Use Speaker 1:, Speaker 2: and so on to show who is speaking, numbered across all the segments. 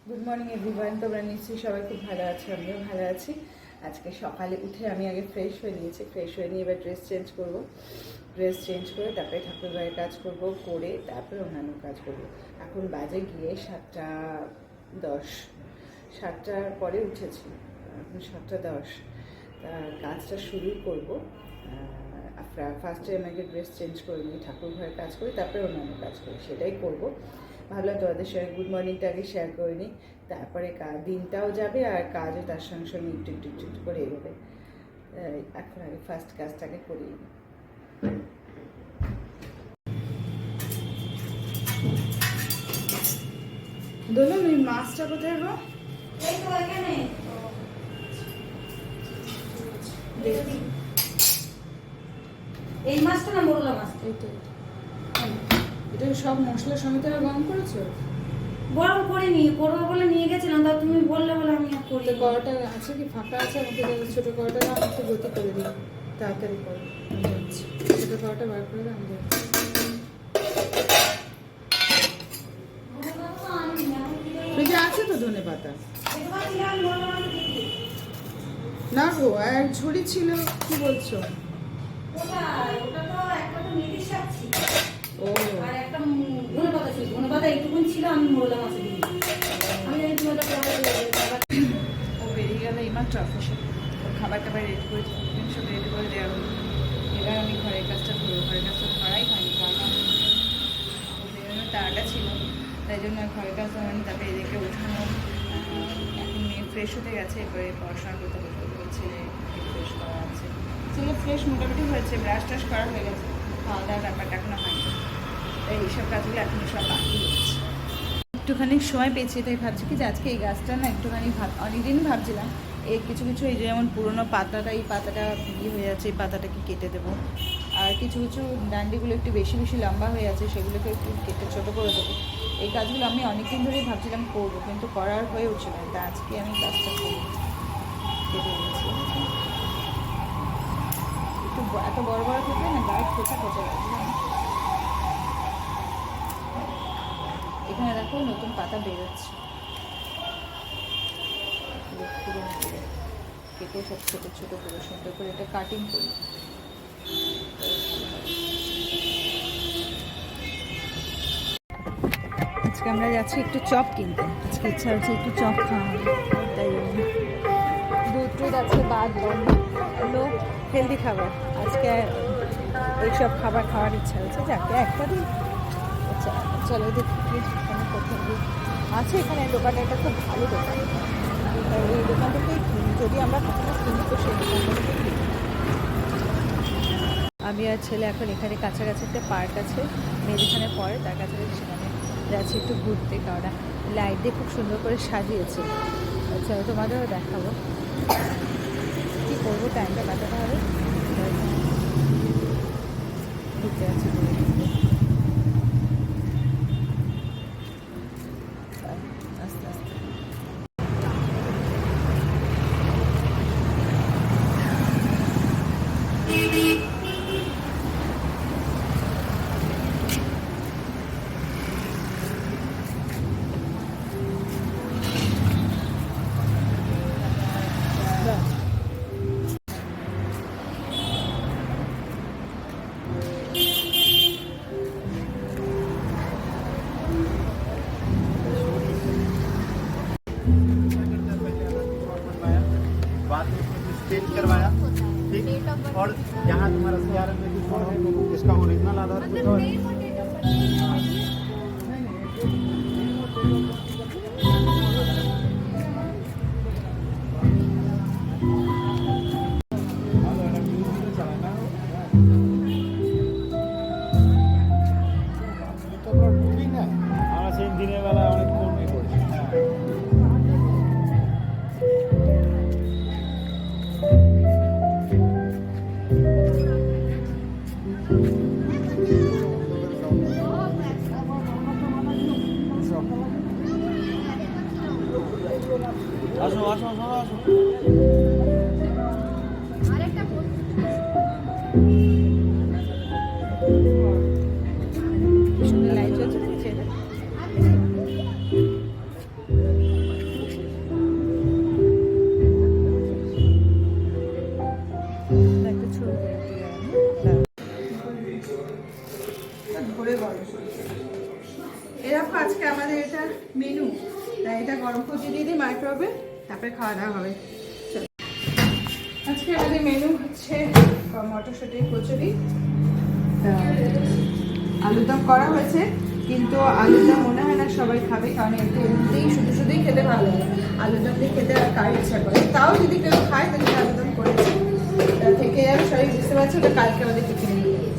Speaker 1: Good morning everyone. তোমরা নিশ্চয়ই সবাই খুব ভালো আছো, আমিও ভালো আছি। আজকে সকালে উঠে আমি আগে ফ্রেশ হয়ে নিয়েছি, ফ্রেশ হয়ে নিয়ে এবার ড্রেস চেঞ্জ করব। ড্রেস চেঞ্জ করে তারপরে ঠাকুরবাড়ির কাজ করব, করে তারপরে অন্যান্য কাজ করব। এখন বাজে গিয়ে 7:10, 7টার পরে উঠেছি, এখন 7:10। কাজটা শুরু করব। ফার্স্টে আমাকে ড্রেস চেঞ্জ করে নিই, ঠাকুর ঘরের কাজ করি, তারপরে অন্যান্য কাজ করি, সেটাই করব। ভাবলাম তোমাদের সঙ্গে গুড মর্নিংটা আগে শেয়ার করে নিই, তারপরে দিনটাও যাবে আর কাজও তার সঙ্গে সঙ্গে একটু একটু একটু একটু করে এগোবে। এখন আগে ফার্স্ট কাজটাকে করিয়ে নিই। দোলন, ওই মাছটা কোথায় গো?
Speaker 2: এই তো এখানে। এই মাছটা না মোরলা মাছ?
Speaker 1: এটা সব মশলা সমেত গরম করেছো?
Speaker 2: গরম করিনি, করবো বলে নিয়ে গেছিলাম, তা তুমি বললে বলে আমি আর করি।
Speaker 1: কড়াটা আছে কি ফাঁকা আছে? আমাকে ছোটো কড়াটা আমি একটু গতি করে দিই, তাড়াতাড়ি করো। আমি যাচ্ছি, ছোটো কড়াটা বার করে আমি যাচ্ছি। ফ্রিজে আছে তো ধনে পাতা? না গো, এক ঝুড়ি ছিল। কি বলছো? ও,
Speaker 2: আর একটা ধনে পাতা ছিল, ধনে পাতা এইটুকুন ছিল, আমি মোরলা মাছে দিই। আমি জানি তুমি ওটা পরে
Speaker 1: ও বেরিয়ে গেল এইমাত্র অফিসে, ওর খাবার টাবার রেডি করে সব রেডি করে দেওয়া হলো। এবার আমি ঘরের কাজটা করবো। ঘরের কাজটা করাই হয়নি, কারণ ওর বেরোনোর তাড়াটা ছিল, তাই জন্য ঘরের কাজ হয়নি। তারপরে এদিকে উঠানো, এখন মেয়ে ফ্রেশ হতে গেছে, এবারে পড়াশোনা করতে বসে, ছেলে ফ্রেশ করা আছে। ছেলে ফ্রেশ মোটামুটি হয়েছে, ব্রাশ টাশ করা হয়ে গেছে, খাওয়া দাওয়ার ব্যাপারটা এখনো হয়নি। তাই এইসব কাজগুলো এখনো সব বাকি রয়েছে। একটুখানি সময় পেয়েছি, তাই ভাবছি কি যে আজকে এই গাছটা না একটুখানি অনেকদিনই ভাবছিলাম এই কিছু কিছু, এই যে যেমন পুরোনো পাতাটা, এই পাতাটা ইয়ে হয়ে যাচ্ছে, এই পাতাটাকে কেটে দেবো। আর কিছু কিছু ডান্ডিগুলো একটু বেশি বেশি লম্বা হয়ে আছে, সেগুলোকে একটু কেটে ছোটো করে দেবো। এই কাজগুলো আমি অনেকদিন ধরেই ভাবছিলাম করবো, কিন্তু করার হয়ে উঠছিল না। তা আজকে আমি কাজটা করি, কেটে দিয়েছি। একটু এত বড় বড় থাকলে না গাছ খোঁচা খোঁচা লাগছে। এখানে দেখো নতুন পাতা বেরোচ্ছে, কেটে সব ছোটো ছোটো করে সুন্দর করে এটা কাটিং করি। আজকে আমরা যাচ্ছি একটু চপ কিনতে, আজকে ইচ্ছা হচ্ছে একটু চপ খাওয়া হবে, তাই জন্য দুধ টুধ আজকে বাদ বন্ধ, লো হেলদি খাবার। আজকে এইসব খাবার খাওয়ার ইচ্ছা হচ্ছে, যাকে একটা দিন। আচ্ছা চলো দেখি এখানে কোথাও আছে। এখানে দোকানটা একটা খুব ভালো দোকান, এই দোকান থেকেই কিনি, যদি আমরা কখনো কিনি তো সেই দোকান থেকেই কিনি। আমি আর ছেলে এখন এখানে কাছাকাছি একটা পার্ক আছে, মেয়ে যেখানে পড়ে তার কাছাকাছি, সেখানে যাচ্ছি একটু ঘুরতে, কারণ লাইট দিয়ে খুব সুন্দর করে সাজিয়েছে। আচ্ছা তোমাদেরও দেখাবো, কী করবো, টাইমটা কাটাতে হবে। ঘুরতে যাচ্ছি আস্তে আস্তে।
Speaker 3: चेंज करवाया, ठीक। और यहाँ तुम्हारा CRM में जो है इसका ओरिजिनल आधार कुछ और দিনের বেলা অনেক কমে পড়ছে। আসো আসো আসো আসো।
Speaker 1: লাইট জ্বলছে। মেনু, তাই এটা গরম করতে দিয়ে দিই মাইক্রোওয়েভে, তারপরে খাওয়া দাওয়া হবে। চলো, আজকে আমাদের মেনু হচ্ছে মটরশুঁটির কচুরি, আলুর দম করা হয়েছে, কিন্তু আলুর দম মনে হয় না সবাই খাবে, কারণ একটু এমনিতেই শুধুই খেতে ভালো লাগে, আলুর দম দিয়ে খেতে আর কার ইচ্ছা করে। তাও যদি কেউ খায় তাহলে আলুর দম করেছে, থেকে যাবে সবাই, বুঝতে পারছো, ওটা কালকে আমাদের টিফিনে নিয়ে যাবে।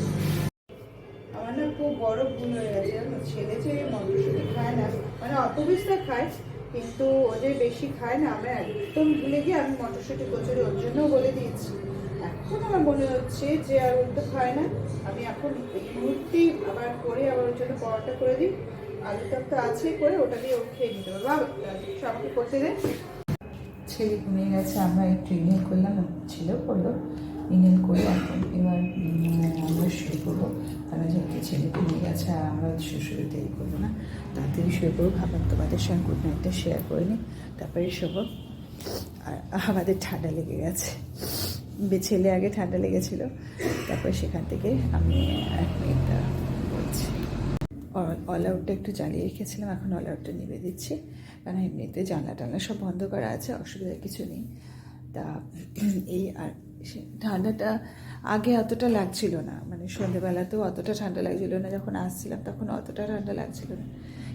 Speaker 1: আমার না খুব বড় ভুল হয়ে গেছে জানো, ছেলে যে মটরশুঁটি খায় না, মানে অল্প বিস্তার খায়, কিন্তু ও যে বেশি খায় না, আমরা একদম ভুলে গিয়ে আমি মটরশুঁটি কচুরি ওর জন্যও বলে দিয়েছি। এখন আমার মনে হচ্ছে যে আর ওর তো খায় না, আমি এখন এই মুহূর্তেই আবার করে আবার ওর জন্য পরোটা করে দিই, আলু দম তো আছে করে, ওটা দিয়ে ও খেয়ে নিতে পারবো। বাবা আমাকে করতে দেয়। ছেলে ঘুমিয়ে গেছে, আমরা একটু ইমেল করলাম, ছেলেও করলো, ইমেল করে এখন এবার আমরা শুরু করবো, কারণ যেহেতু ছেলে ঘুমিয়ে গেছে আর আমরা শুরু দেরি করবো না, তাড়াতাড়ি শুরু করবো। ভাবলাম তোমাদের সঙ্গে গুড নাইটটা শেয়ার করে নিই, তারপরে শোবো। আর আমাদের ঠান্ডা লেগে গেছে, ছেলে আগে ঠান্ডা লেগেছিলো, তারপরে সেখান থেকে আমি একটা বলছি অল আউটটা একটু জ্বালিয়ে রেখেছিলাম, এখন অল আউটটা নিভে দিচ্ছি, কারণ এমনিতে জানলা টানলা সব বন্ধ করা আছে, অসুবিধা কিছু নেই। তা এই আর ঠান্ডাটা আগে অতটা লাগছিল না, মানে সন্ধ্যেবেলাতেও অতটা ঠান্ডা লাগছিল না, যখন আসছিলাম তখন অতটা ঠান্ডা লাগছিল না,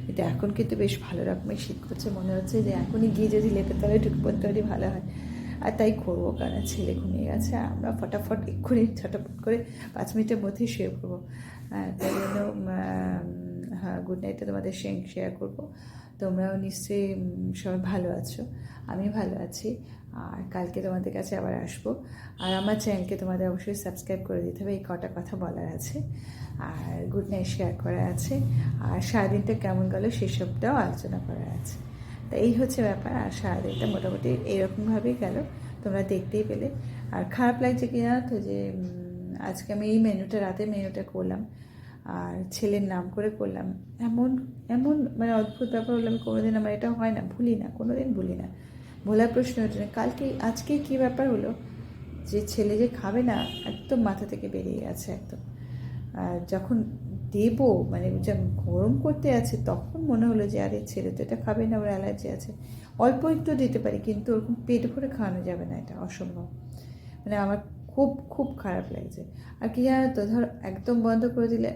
Speaker 1: কিন্তু এখন কিন্তু বেশ ভালো রকমের শীত করছে, মনে হচ্ছে যে এখনই গিয়ে যদি লেপের তলায় ঢুকে পড়তে পারি ভালো হয়। আর তাই করবো, কারণ ছেলে ঘুমিয়ে গেছে, আমরা ফটাফট এক্ষুনি ছটাফট করে 5 মিনিটের মধ্যেই শুয়ে পড়বো। তাই জন্য হ্যাঁ, গুড নাইটটা তোমাদের শেয়ার করবো। তোমরাও নিশ্চয়ই সবাই ভালো আছো, আমি ভালো আছি, আর কালকে তোমাদের কাছে আবার আসবো। আর আমার চ্যানেলকে তোমাদের অবশ্যই সাবস্ক্রাইব করে দিতে হবে, এই কটা কথা বলার আছে, আর গুড নাইট শেয়ার করা আছে, আর সারাদিনটা কেমন গেল সেসবটাও আলোচনা করা আছে। তা এই হচ্ছে ব্যাপার, আর সারাদিনটা মোটামুটি এইরকমভাবেই গেল, তোমরা দেখতেই পেলে। আর খারাপ লাগছে কি জানো তো, যে আজকে আমি এই রাতের মেনুটা করলাম, আর ছেলের নাম করে করলাম, এমন মানে অদ্ভুত ব্যাপার হলো, আমি কোনোদিন আমার এটা হয় না, ভুলি না, কোনোদিন ভুলি না, ভোলার প্রশ্ন ওঠে না। আজকে কী ব্যাপার হলো, যে ছেলে যে খাবে না একদম মাথা থেকে বেরিয়ে গেছে একদম। আর যখন দেবো, মানে যখন গরম করতে আছে, তখন মনে হলো যে আরে ছেলে তো এটা খাবে না, ওর অ্যালার্জি আছে, অল্প একটু দিতে পারি, কিন্তু ওরকম পেট ভরে খাওয়ানো যাবে না, এটা অসম্ভব। মানে আমার খুব খারাপ লাগছে। আর কি জানো তো, ধর একদম বন্ধ করে দিলে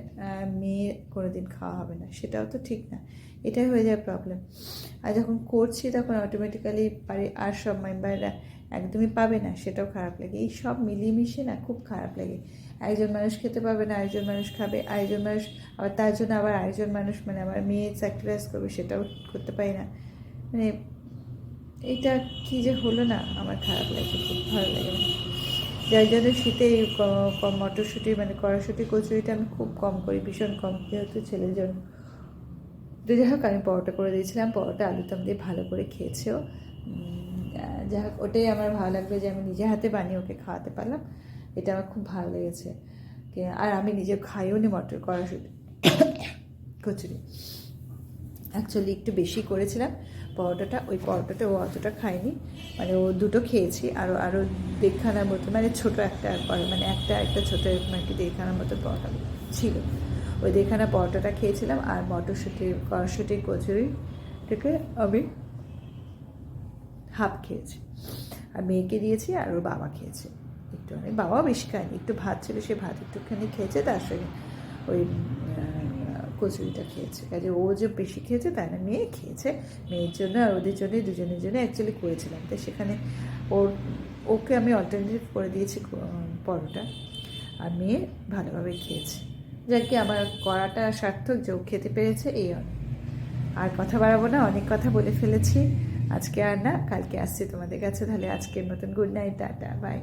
Speaker 1: মেয়ে কোনো দিন খাওয়া হবে না, সেটাও তো ঠিক না, এটাই হয়ে যায় প্রবলেম। আর যখন করছি তখন অটোমেটিক্যালি পারি, আর সব মেম্বাররা একদমই পাবে না, সেটাও খারাপ লাগে। এই সব মিলিয়ে মিশিয়ে না খুব খারাপ লাগে। একজন মানুষ খেতে পাবে না, আরেকজন মানুষ খাবে, আরেকজন মানুষ আবার তার জন্য আবার আরেকজন মানুষ, মানে আমার মেয়ে স্যাক্রিফাইস করবে, সেটাও করতে পারি না। মানে এটা কী যে হলো না, আমার খারাপ লাগে, খুব ভালো লাগে না। যার জন্য শীতে এই মটরশুঁটি মানে কড়াশুঁটি কচুরিটা আমি খুব কম করি, ভীষণ কম, যেহেতু ছেলের জন্য। তো যাই হোক, আমি পরোটা করে দিয়েছিলাম, পরোটা আলুদম দিয়ে ভালো করে খেয়েছেও। যাই হোক, ওটাই আমার ভালো লাগবে যে আমি নিজে হাতে বানিয়ে ওকে খাওয়াতে পারলাম, এটা আমার খুব ভালো লেগেছে। আর আমি নিজে খাইও নি কড়াশুঁটি কচুরি, অ্যাকচুয়ালি একটু বেশি করেছিলাম পরোটাটা, ওই পরোটাটা ও অতটা খায়নি, মানে ও দুটো খেয়েছি, আরও দেড়খানার মতো, মানে ছোটো একটা মানে একটা ছোটো এরকম আর কি দেড়খানার মতো পরোটা ছিল, ওই দেড়খানা পরোটাটা খেয়েছিলাম। আর কড়াশুঁটির কচুরিটাকে আমি হাফ খেয়েছি, আর মেয়েকে দিয়েছি, আর ওর বাবা খেয়েছে একটু, মানে বাবাও বেশি খায়নি, একটু ভাত ছিল, সে ভাত একটুখানি খেয়েছে, তার সঙ্গে ওই কচুরিটা খেয়েছে। কাজে ও যে বেশি খেয়েছে তাই না, মেয়ে খেয়েছে, মেয়ের জন্য আর ওদের জন্য, দুজনের জন্য অ্যাকচুয়ালি করেছিলাম। তাই সেখানে ওকে আমি অল্টারনেটিভ করে দিয়েছি পরোটা, আর মেয়ে ভালোভাবে খেয়েছে। যাকে আমার করাটা সার্থক, যে ও খেতে পেরেছে, এই আর কথা বাড়াবো না, অনেক কথা বলে ফেলেছি আজকে, আর না, কালকে আসছি তোমাদের কাছে। তাহলে আজকের মতন গুড নাইট, টাটা, বাই।